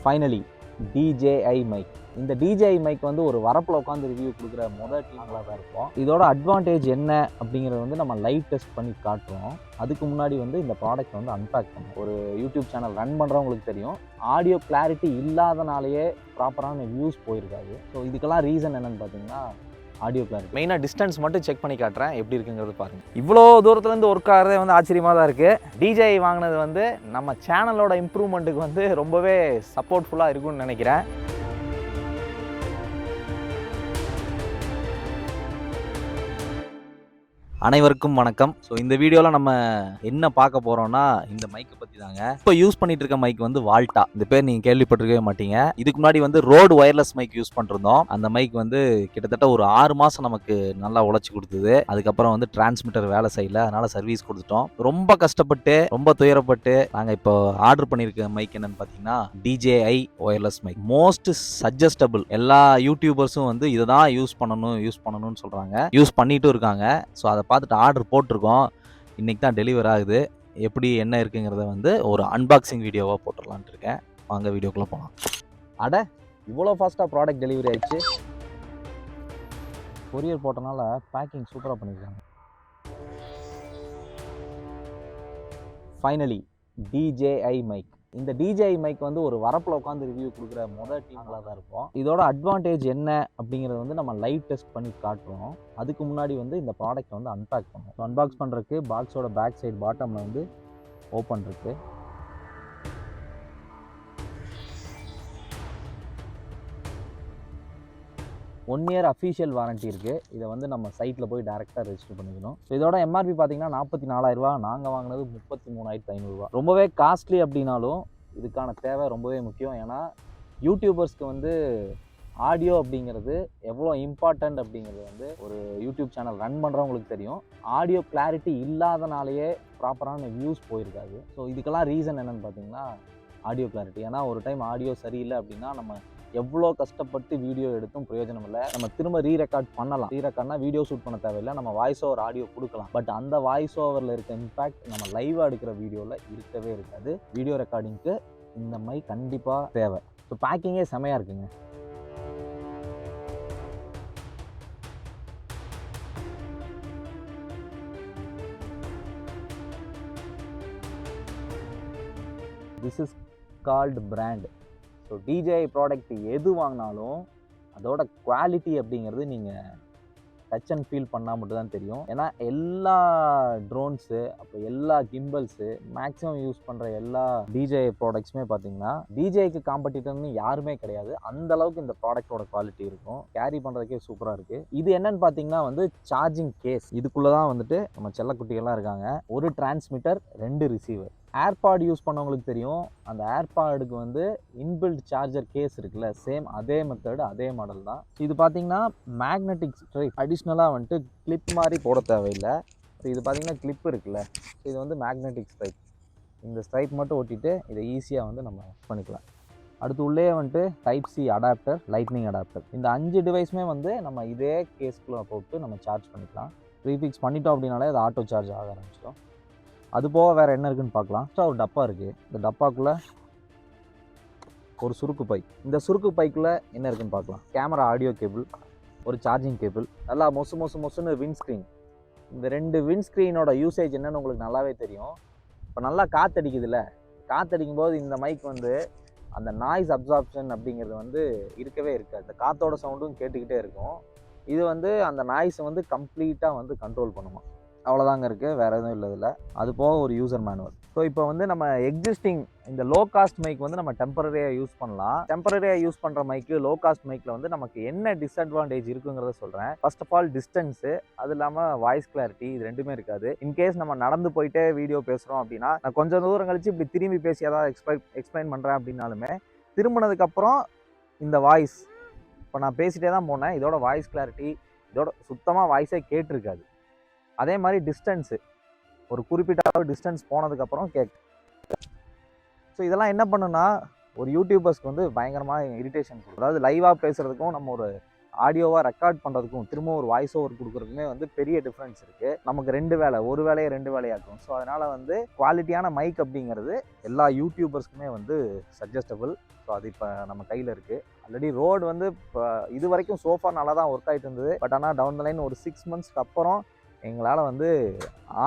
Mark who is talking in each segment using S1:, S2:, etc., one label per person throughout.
S1: Finally DJI mic. இந்த DJI mic வந்து ஒரு வரப்பில் உட்காந்து ரிவ்யூ கொடுக்குற முதல் டீம்களாக தான் இருக்கும். இதோட அட்வான்டேஜ் என்ன அப்படிங்கிறத வந்து நம்ம லைவ் டெஸ்ட் பண்ணி காட்டுறோம். அதுக்கு முன்னாடி வந்து இந்த ப்ராடக்ட் வந்து அன்பேக் பண்ணும். ஒரு யூடியூப் சேனல் ரன் பண்ணுறவங்களுக்கு தெரியும், ஆடியோ கிளாரிட்டி இல்லாதனாலேயே ப்ராப்பரான வியூஸ் போயிருக்காது. ஸோ இதுக்கெல்லாம் ரீசன் என்னன்னு பார்த்தீங்கன்னா ஆடியோ கிளாரிட்டி. மெயினாக டிஸ்டன்ஸ் மட்டும் செக் பண்ணி காட்டுறேன், எப்படி இருக்குங்கிறது பாருங்கள். இவ்வளோ தூரத்துலேருந்து ஒர்க் ஆகிறதே வந்து ஆச்சரியமாக தான் இருக்குது. DJI வாங்கினது வந்து நம்ம சேனலோட இம்ப்ரூவ்மெண்ட்டுக்கு வந்து ரொம்பவே சப்போர்ட்ஃபுல்லாக இருக்கும்னு நினைக்கிறேன். அனைவருக்கும் வணக்கம். ஸோ இந்த வீடியோவில் நம்ம என்ன பார்க்க போகிறோம்னா இந்த மைக்கை பற்றி தாங்க. இப்போ யூஸ் பண்ணிட்டு இருக்க மைக் வந்து வால்டா. இந்த பேர் நீங்கள் கேள்விப்பட்டிருக்கவே மாட்டீங்க. இதுக்கு முன்னாடி வந்து ரோடு ஒயர்லெஸ் மைக் யூஸ் பண்ணிருந்தோம். அந்த மைக் வந்து கிட்டத்தட்ட ஒரு 6 மாதம் நமக்கு நல்லா உழைச்சி கொடுத்தது. அதுக்கப்புறம் வந்து டிரான்ஸ்மிட்டர் வேலை செய்யல, அதனால சர்வீஸ் கொடுத்துட்டோம். ரொம்ப கஷ்டப்பட்டு ரொம்ப துயரப்பட்டு நாங்கள் இப்போ ஆர்டர் பண்ணியிருக்க மைக் என்னன்னு பார்த்தீங்கன்னா DJI wireless mic. Most suggestible. எல்லா யூடியூபர்ஸும் வந்து இதை தான் யூஸ் பண்ணணும்னு சொல்கிறாங்க, யூஸ் பண்ணிட்டும் இருக்காங்க. ஸோ அதை பார்த்துட்டு ஆர்டர் போட்டிருக்கோம். இன்றைக்கி தான் டெலிவர் ஆகுது. எப்படி என்ன இருக்குங்கிறத வந்து ஒரு அன்பாக்சிங் வீடியோவாக போட்டுடலான்ட்டு இருக்கேன். வாங்க வீடியோக்குள்ளே போகலாம். அட, இவ்வளோ ஃபாஸ்ட்டாக ப்ராடக்ட் டெலிவரி ஆயிடுச்சு. கொரியர் போட்டனால பேக்கிங் சூப்பராக பண்ணியிருக்காங்க. Finally DJI mic. இந்த DJI மைக் வந்து ஒரு வரப்பில் உட்காந்து ரிவ்யூ கொடுக்குற முதல் டீம்களாக தான் இருக்கும். இதோட அட்வான்டேஜ் என்ன அப்படிங்கிறத வந்து நம்ம லைவ் டெஸ்ட் பண்ணி காட்டுறோம். அதுக்கு முன்னாடி வந்து இந்த ப்ராடக்ட் வந்து அன்பேக் பண்ணுவோம். அன்பாக்ஸ் பண்ணுறதுக்கு பாக்ஸோட பேக் சைடு பாட்டமில் வந்து ஓப்பன் இருக்கு. ஒன் இயர் அஃபீஷியல் வாரண்ட்டி இருக்குது. இதை வந்து நம்ம சைட்டில் போய் டேரெக்டாக ரெஜிஸ்டர் பண்ணிக்கணும். ஸோ இதோட MRP பார்த்தீங்கன்னா 44,000 ரூபா. நாங்கள் வாங்கினது 33,500 ரூபா. ரொம்பவே காஸ்ட்லி அப்படின்னாலும் இதுக்கான தேவை ரொம்பவே முக்கியம். ஏன்னா யூடியூபர்ஸ்க்கு வந்து ஆடியோ அப்படிங்கிறது எவ்வளோ இம்பார்ட்டண்ட் அப்படிங்கிறது வந்து ஒரு யூடியூப் சேனல் ரன் பண்ணுறவங்களுக்கு தெரியும். ஆடியோ கிளாரிட்டி இல்லாதனாலேயே ப்ராப்பரான வியூஸ் போயிருக்காது. ஸோ இதுக்கெல்லாம் ரீசன் என்னென்னு பார்த்தீங்கன்னா ஆடியோ கிளாரிட்டி. ஏன்னா ஒரு டைம் ஆடியோ சரியில்லை அப்படின்னா நம்ம எவ்வளோ கஷ்டப்பட்டு வீடியோ எடுத்தும் பிரயோஜனம் இல்லை. நம்ம திரும்ப ரீரெக்கார்ட் பண்ணலாம். ரீரெக்கார்ட்னா வீடியோ ஷூட் பண்ண தேவையில்லை, நம்ம வாய்ஸ் ஓவர் ஆடியோ கொடுக்கலாம். பட் அந்த வாய்ஸ் ஓவரில் இருக்க இம்பேக்ட் நம்ம லைவாக எடுக்கிற வீடியோவில் இருக்கவே இருக்காது. வீடியோ ரெக்கார்டிங்க்கு இந்த மைக் கண்டிப்பாக தேவை. ஸோ பேக்கிங்கே செமையாக இருக்குங்க. This is called brand. So DJI product எது வாங்கினாலும் அதோட குவாலிட்டி அப்படிங்கிறது நீங்கள் டச் அண்ட் ஃபீல் பண்ணால் மட்டும் தான் தெரியும். ஏன்னா எல்லா ட்ரோன்ஸு, அப்போ எல்லா கிம்பல்ஸு, மேக்ஸிமம் யூஸ் பண்ணுற எல்லா DJI ப்ராடக்ட்ஸுமே பார்த்தீங்கன்னா DJIக்கு காம்படிட்டர்னு யாருமே கிடையாது. அந்த அளவுக்கு இந்த ப்ராடக்டோட குவாலிட்டி இருக்கும். கேரி பண்ணுறதுக்கே சூப்பராக இருக்குது. இது என்னன்னு பார்த்தீங்கன்னா வந்து சார்ஜிங் கேஸ். இதுக்குள்ளே தான் வந்துட்டு நம்ம செல்லக்குட்டிகள்லாம் இருக்காங்க. ஒரு டிரான்ஸ்மிட்டர், 2 ரிசீவர். ஏர்பாட் யூஸ் பண்ணவங்களுக்கு தெரியும், அந்த ஏர்பாடுக்கு வந்து இன்பில்ட் சார்ஜர் கேஸ் இருக்குல்ல, சேம் அதே மெத்தட், அதே மாடல் தான். இது பார்த்தீங்கன்னா மேக்னெட்டிக் ஸ்ட்ரைப். அடிஷ்னலாக வந்துட்டு கிளிப் மாதிரி போட தேவையில்லை. இது பார்த்தீங்கன்னா கிளிப் இருக்குல்ல, இது வந்து மேக்னெட்டிக் ஸ்ட்ரைப். இந்த ஸ்ட்ரைப் மட்டும் ஒட்டிட்டு இதை ஈஸியாக வந்து நம்ம பண்ணிக்கலாம். அடுத்து உள்ளே வந்துட்டு Type-C அடாப்டர், லைட்னிங் அடாப்டர். இந்த 5 டிவைஸுமே வந்து நம்ம இதே கேஸ்க்குள்ளே போட்டு நம்ம சார்ஜ் பண்ணிக்கலாம். ப்ரீஃபிக்ஸ் பண்ணிட்டோம் அப்படின்னாலே அது ஆட்டோ சார்ஜ் ஆக ஆரம்பிச்சிடும். அது போக வேறு என்ன இருக்குன்னு பார்க்கலாம். ஒரு டப்பா இருக்குது. இந்த டப்பாக்குள்ளே ஒரு சுருக்கு பை. இந்த சுருக்கு பைக்குள்ளே என்ன இருக்குன்னு பார்க்கலாம். கேமரா ஆடியோ கேபிள், ஒரு சார்ஜிங் கேபிள், நல்லா மொசுன்னு விண்ட்ஸ்க்ரீன். இந்த 2 விண்ட்ஸ்க்ரீனோட யூசேஜ் என்னன்னு உங்களுக்கு நல்லாவே தெரியும். இப்போ நல்லா காற்றடிக்குதுல்ல, காற்றடிக்கும் போது இந்த மைக் வந்து அந்த நாய்ஸ் அப்சார்ப்ஷன் அப்படிங்கிறது வந்து இருக்கவே இருக்காது. இந்த காற்றோட சவுண்டும் கேட்டுக்கிட்டே இருக்கும். இது வந்து அந்த நாய்ஸை வந்து கம்ப்ளீட்டாக வந்து கண்ட்ரோல் பண்ணுமா. அவ்வளோதாங்க இருக்குது, வேறு எதுவும் இல்லை இதில். அது போக ஒரு யூசர் மேனுவல். ஸோ இப்போ வந்து நம்ம எக்ஸிஸ்டிங் இந்த லோ காஸ்ட் மைக் வந்து நம்ம டெம்பரரியாக யூஸ் பண்ணலாம். டெம்பரரியாக யூஸ் பண்ணுற மைக்கு லோ காஸ்ட் மைக்கில் வந்து நமக்கு என்ன டிஸ்அட்வான்டேஜ் இருக்குங்கிறத சொல்கிறேன். ஃபர்ஸ்ட் ஆஃப் ஆல் டிஸ்டன்ஸு, அது இல்லாமல் வாய்ஸ் கிளாரிட்டி, இது ரெண்டுமே இருக்காது. இன்கேஸ் நம்ம நடந்து போயிட்டே வீடியோ பேசுகிறோம் அப்படின்னா, நான் கொஞ்சம் தூரம் கழிச்சு இப்படி திரும்பி பேசி ஏதாவது எக்ஸ்பிளைன் பண்ணுறேன் அப்படின்னாலுமே திரும்பினதுக்கப்புறம் இந்த வாய்ஸ், இப்போ நான் பேசிகிட்டே தான் போனேன், இதோட வாய்ஸ் கிளாரிட்டி, இதோட சுத்தமாக வாய்ஸே கேட்டிருக்காது. அதே மாதிரி டிஸ்டன்ஸு, ஒரு குறிப்பிட்ட டிஸ்டன்ஸ் போனதுக்கப்புறம் கேட்கு. ஸோ இதெல்லாம் என்ன பண்ணுன்னா ஒரு யூடியூபர்ஸ்க்கு வந்து பயங்கரமாக இரிட்டேஷன் கொடுக்கும். அதாவது லைவாக பேசுகிறதுக்கும் நம்ம ஒரு ஆடியோவாக ரெக்கார்ட் பண்ணுறதுக்கும் திரும்ப ஒரு வாய்ஸ் ஓவர் கொடுக்குறதுக்குமே வந்து பெரிய டிஃப்ரென்ஸ் இருக்குது. நமக்கு 2 வேலை, ஒரு வேலையை 2 வேலையாக்கும். ஸோ அதனால் வந்து குவாலிட்டியான மைக் அப்படிங்கிறது எல்லா யூடியூபர்ஸ்க்குமே வந்து சஜஸ்டபிள். ஸோ அது இப்போ நம்ம கையில் இருக்குது. ஆல்ரெடி ரோடு வந்து இப்போ இது வரைக்கும் சோஃபா நல்லா தான் ஒர்க் ஆகிட்டு இருந்தது. பட் ஆனால் டவுன் த லைன் ஒரு 6 மந்த்ஸ்க்கு அப்புறம் எங்களால் வந்து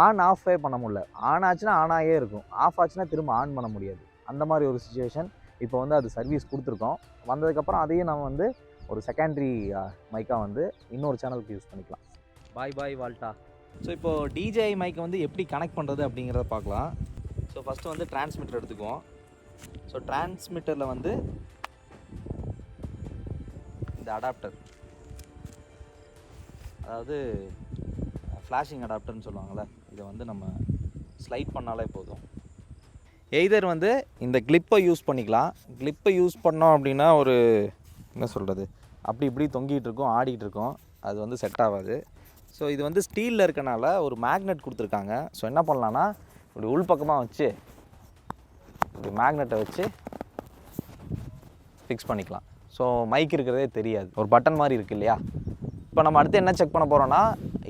S1: ஆன் ஆஃபே பண்ண முடியல. ஆன் ஆச்சுன்னா ஆனாயே இருக்கும், ஆஃப் ஆச்சுன்னா திரும்ப ஆன் பண்ண முடியாது. அந்த மாதிரி ஒரு சிச்சுவேஷன். இப்போ வந்து அது சர்வீஸ் கொடுத்துருக்கோம். வந்ததுக்கப்புறம் அதையும் நம்ம வந்து ஒரு செகண்டரி மைக்காக வந்து இன்னொரு சேனலுக்கு யூஸ் பண்ணிக்கலாம். பாய் வால்டா. ஸோ இப்போது DJI மைக்கை வந்து எப்படி கனெக்ட் பண்ணுறது அப்படிங்கிறத பார்க்கலாம். ஸோ ஃபஸ்ட்டு வந்து டிரான்ஸ்மிட்டர் எடுத்துக்குவோம். ஸோ டிரான்ஸ்மிட்டரில் வந்து இந்த அடாப்டர், அதாவது ஃப்ளாஷிங் அடாப்டர்னு சொல்லுவாங்கள்ல, இதை வந்து நம்ம ஸ்லைட் பண்ணாலே போதும். எய்தர் வந்து இந்த கிளிப்பை யூஸ் பண்ணிக்கலாம். கிளிப்பை யூஸ் பண்ணோம் அப்படின்னா ஒரு என்ன சொல்கிறது, அப்படி இப்படி தொங்கிட்டு இருக்கும், ஆடிக்கிட்டு இருக்கும், அது வந்து செட் ஆகாது. ஸோ இது வந்து ஸ்டீலில் இருக்கனால ஒரு மேக்னெட் கொடுத்துருக்காங்க. ஸோ என்ன பண்ணலான்னா இப்படி உள்பக்கமாக வச்சு இப்படி மேக்னெட்டை வச்சு ஃபிக்ஸ் பண்ணிக்கலாம். ஸோ மைக் இருக்கிறதே தெரியாது. ஒரு பட்டன் மாதிரி இருக்குது இல்லையா? இப்போ நம்ம அடுத்து என்ன செக் பண்ண போகிறோன்னா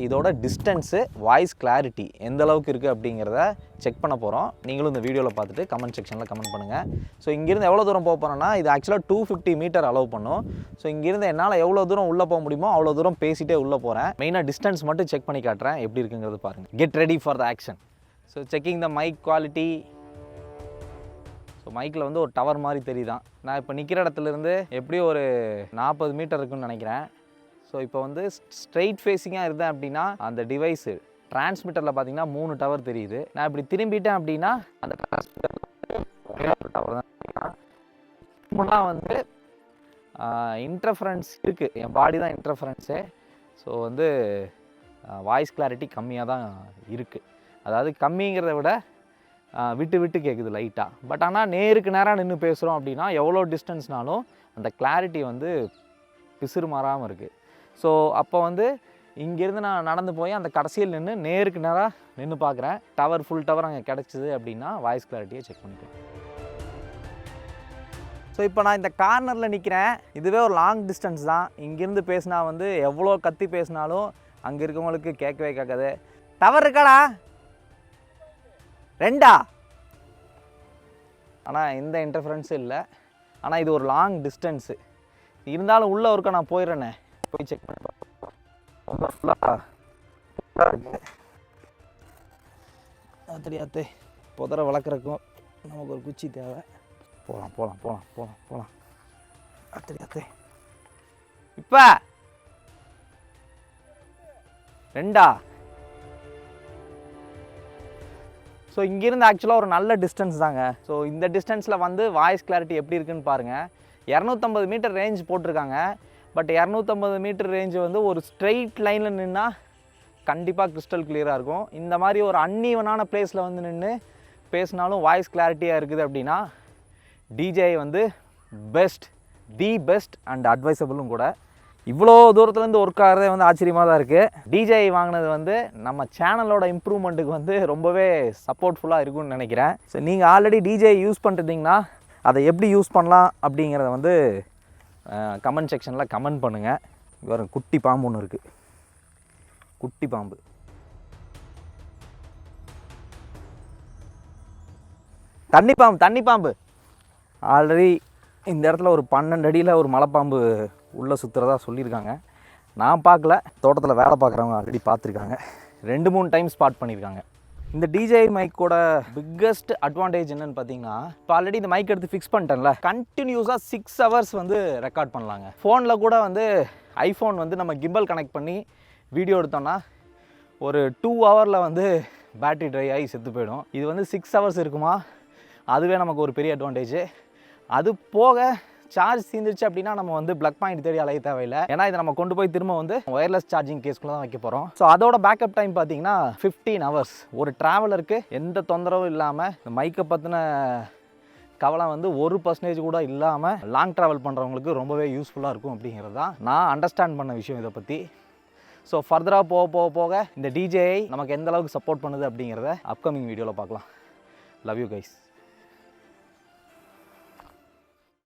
S1: இதோட டிஸ்டன்ஸு, வாய்ஸ் கிளாரிட்டி எந்த அளவுக்கு இருக்குது அப்படிங்கிறத செக் பண்ண போகிறோம். நீங்களும் இந்த வீடியோவில் பார்த்துட்டு கமெண்ட் செக்ஷனில் கமெண்ட் பண்ணுங்கள். ஸோ இங்கேருந்து எவ்வளோ தூரம் போக போகிறோன்னா இது ஆக்சுவலாக 250 மீட்டர் அலோவ் பண்ணும். ஸோ இங்கேருந்து என்னால் எவ்வளோ தூரம் உள்ளே போக முடியுமோ அவ்வளோ தூரம் பேசிகிட்டே உள்ளே போகிறேன். மெயினாக டிஸ்டன்ஸ் மட்டும் செக் பண்ணி காட்டுறேன் எப்படி இருக்குங்கிறது பாருங்கள். Get ready for the action. So checking the mic quality. So மைக்கில் வந்து ஒரு டவர் மாதிரி தெரியுதான். நான் இப்போ நிற்கிற இடத்துலேருந்து எப்படியும் ஒரு 40 மீட்டர் இருக்குன்னு நினைக்கிறேன். ஸோ இப்போ வந்து ஸ்ட்ரெயிட் ஃபேஸிங்காக இருந்தேன் அப்படின்னா அந்த டிவைஸு டிரான்ஸ்மிட்டரில் பார்த்தீங்கன்னா 3 டவர் தெரியுது. நான் இப்படி திரும்பிட்டேன் அப்படின்னா அந்த டிரான்ஸ்மிட்டர் டவர் தான். முன்னாடி வந்து இன்டர்ஃபரன்ஸ் இருக்குது, என் பாடி தான் இன்டர்ஃபரன்ஸு. ஸோ வந்து வாய்ஸ் கிளாரிட்டி கம்மியாக தான் இருக்குது. அதாவது கம்மிங்கிறத விட விட்டு விட்டு கேட்குது லைட்டாக. பட் ஆனால் நேருக்கு நேராக நின்று பேசுகிறோம் அப்படின்னா எவ்வளோ டிஸ்டன்ஸ்னாலும் அந்த கிளாரிட்டி வந்து பிசுறு மாறாமல் இருக்குது. ஸோ அப்போ வந்து இங்கேருந்து நான் நடந்து போய் அந்த கடைசியில் நின்று நேருக்கு நேராக நின்று பார்க்குறேன். டவர் ஃபுல் டவர் அங்கே கிடச்சிது அப்படின்னா வாய்ஸ் கிளாரிட்டியை செக் பண்ணிக்கலாம். ஸோ இப்போ நான் இந்த கார்னரில் நிற்கிறேன். இதுவே ஒரு லாங் டிஸ்டன்ஸ் தான். இங்கேருந்து பேசினா வந்து எவ்வளோ கத்தி பேசினாலும் அங்கே இருக்கவங்களுக்கு கேட்கவே கேட்காது. டவர் இருக்காடா 2 ஆனால் எந்த இன்டர்ஃபரன்ஸும் இல்லை. ஆனால் இது ஒரு லாங் டிஸ்டன்ஸு இருந்தாலும் உள்ளே ஒருக்கா நான் போயிடுறேனே, போய் செக் பண்ணி அத்தே புதரை வளர்க்குறக்கும் நமக்கு ஒரு குச்சி தேவை. போகலாம் அத்தே இப்போ 2. ஸோ இங்கேருந்து ஆக்சுவலாக ஒரு நல்ல டிஸ்டன்ஸ் தாங்க. ஸோ இந்த டிஸ்டன்ஸில் வந்து வாய்ஸ் கிளாரிட்டி எப்படி இருக்குன்னு பாருங்கள். 250 மீட்டர் ரேஞ்ச் போட்டிருக்காங்க. பட் 250 மீட்டர் ரேஞ்சு வந்து ஒரு ஸ்ட்ரெயிட் லைனில் நின்னா கண்டிப்பாக கிறிஸ்டல் கிளியராக இருக்கும். இந்த மாதிரி ஒரு அன்ஈவனான பிளேஸில் வந்து நின்று பேசினாலும் வாய்ஸ் கிளாரிட்டியாக இருக்குது அப்படின்னா DJI வந்து தி பெஸ்ட் அண்ட் அட்வைசபிளும் கூட. இவ்வளோ தூரத்துலேருந்து ஒர்க் ஆகிறதே வந்து ஆச்சரியமாக தான் இருக்குது. DJI வாங்கினது வந்து நம்ம சேனலோட இம்ப்ரூவ்மெண்ட்டுக்கு வந்து ரொம்பவே சப்போர்ட்ஃபுல்லாக இருக்கும்னு நினைக்கிறேன். ஸோ நீங்கள் ஆல்ரெடி DJI யூஸ் பண்ணிருந்தீங்கன்னா அதை எப்படி யூஸ் பண்ணலாம் அப்படிங்கிறத வந்து கமெண்ட் செக்ஷனில் கமெண்ட் பண்ணுங்கள். வேறு குட்டி பாம்பு ஒன்று இருக்குது, குட்டி பாம்பு. தண்ணி பாம்பு ஆல்ரெடி இந்த இடத்துல ஒரு 12 அடியில் ஒரு மலைப்பாம்பு உள்ளே சுற்றுறதா சொல்லியிருக்காங்க. நான் பார்க்கல, தோட்டத்தில் வேலை பார்க்குறவங்க ஆல்ரெடி பார்த்துருக்காங்க. 2-3 டைம் ஸ்பாட் பண்ணியிருக்காங்க. இந்த DJI மைக்கோட பிக்கஸ்ட் அட்வான்டேஜ் என்னென்னு பார்த்தீங்கன்னா, இப்போ ஆல்ரெடி இந்த மைக் எடுத்து ஃபிக்ஸ் பண்ணிட்டேன்ல, கண்டினியூஸாக 6 ஹவர்ஸ் வந்து ரெக்கார்ட் பண்ணலாங்க. ஃபோனில் கூட வந்து ஐஃபோன் வந்து நம்ம கிம்பல் கனெக்ட் பண்ணி வீடியோ எடுத்தோம்னா ஒரு 2 ஹவரில் வந்து பேட்ரி ட்ரை ஆகி செத்து போயிடும். இது வந்து 6 ஹவர்ஸ் இருக்குமா, அதுவே நமக்கு ஒரு பெரிய அட்வான்டேஜ். அது போக சார்ஜ் தீர்ந்துருச்சு அப்படின்னா நம்ம வந்து ப்ளக் பாயிண்ட் தேடி அலைய தேவையில்லை. ஏன்னா இதை நம்ம கொண்டு போய் திரும்ப வந்து ஒயர்லெஸ் சார்ஜிங் கேஸ்க்குள்ள தான் வைக்க போகிறோம். ஸோ அதோட பேக்கப் டைம் பார்த்தீங்கன்னா 15 ஹவர்ஸ். ஒரு ட்ராவலருக்கு எந்த தொந்தரவும் இல்லாமல் இந்த மைக்கை பற்றின கவலை வந்து 1% கூட இல்லாமல் லாங் ட்ராவல் பண்ணுறவங்களுக்கு ரொம்பவே யூஸ்ஃபுல்லாக இருக்கும் அப்படிங்கிறது தான் நான் அண்டர்ஸ்டாண்ட் பண்ண விஷயம் இதை பற்றி. ஸோ ஃபர்தராக போக இந்த DJI நமக்கு எந்த அளவுக்கு சப்போர்ட் பண்ணுது அப்படிங்கிறத அப்கமிங் வீடியோவில் பார்க்கலாம். Love you guys.